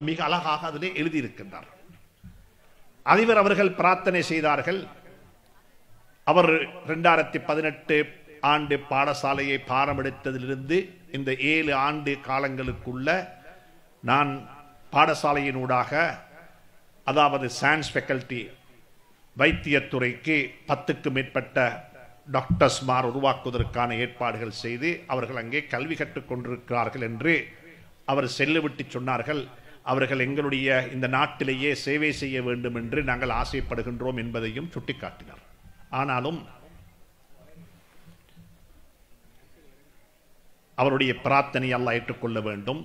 மிக அழகாக அதிலே எழுதியிருக்கின்றார். அதிபர் அவர்கள் பிரார்த்தனை செய்தார்கள். அவர் 2018 ஆண்டு பாடசாலையை பாரமெடுத்ததிலிருந்து இந்த 7 ஆண்டு காலங்களுக்குள்ள நான் பாடசாலையினூடாக, அதாவது சயின்ஸ் ஃபேக்கல்டி வைத்தியத்துறைக்கு 10க்கு மேற்பட்ட டாக்டர்ஸ்மார் உருவாக்குவதற்கான ஏற்பாடுகள் செய்து அவர்கள் அங்கே கல்வி கற்றுக் கொண்டிருக்கிறார்கள் என்று அவர் செல்லுவிட்டு சொன்னார்கள். அவர்கள் எங்களுடைய இந்த நாட்டிலேயே சேவை செய்ய வேண்டும் என்று நாங்கள் ஆசைப்படுகின்றோம் என்பதையும் சுட்டிக்காட்டினார். ஆனாலும் அவருடைய பிரார்த்தனை அல்லாஹ் ஏற்றுக்கொள்ள வேண்டும்.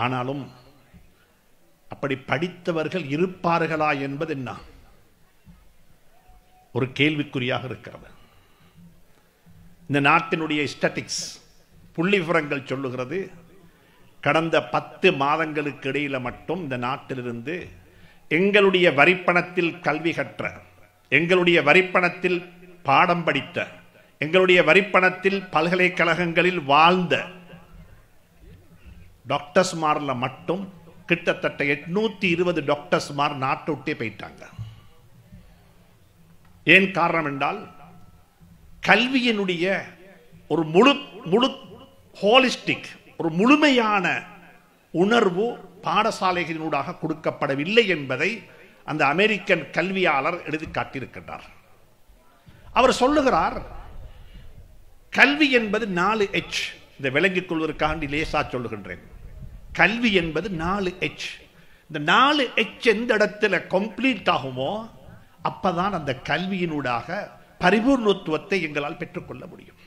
ஆனாலும் அப்படி படித்தவர்கள் இருப்பார்களா என்பது என்ன ஒரு கேள்விக்குறியாக இருக்கிறது. இந்த நாட்டினுடைய ஸ்டாட்டிக்ஸ் புள்ளி விவரங்கள் சொல்லுகிறது, கடந்த 10 மாதங்களுக்கு இடையில மட்டும் இந்த நாட்டிலிருந்து எங்களுடைய வரிப்பணத்தில் கல்வி கற்ற, எங்களுடைய வரிப்பணத்தில் பாடம் படித்த, எங்களுடைய வரிப்பணத்தில் பல்கலைக்கழகங்களில் வாழ்ந்த டாக்டர்ஸ்மார்ல மட்டும் கிட்டத்தட்ட 820 டாக்டர்ஸ்மார் நாட்டை விட்டே போயிட்டாங்க. ஏன் காரணம் என்றால், கல்வியினுடைய ஒரு முழு ஹோலிஸ்டிக், ஒரு முழுமையான உணர்வு பாடசாலைகளினூடாக கொடுக்கப்படவில்லை என்பதை அந்த அமெரிக்கன் கல்வியாளர் எழுதி காட்டியிருக்கின்றார். அவர் சொல்லுகிறார், கல்வி என்பது 4H. இதை விளங்கிக் கொள்வதற்காக லேசா சொல்லுகின்றேன். கல்வி என்பது 4H. இந்த 4H எந்த இடத்துல கம்ப்ளீட் ஆகுமோ அப்பதான் அந்த கல்வியினூடாக பரிபூர்ணத்துவத்தை எங்களால் பெற்றுக்கொள்ள முடியும்.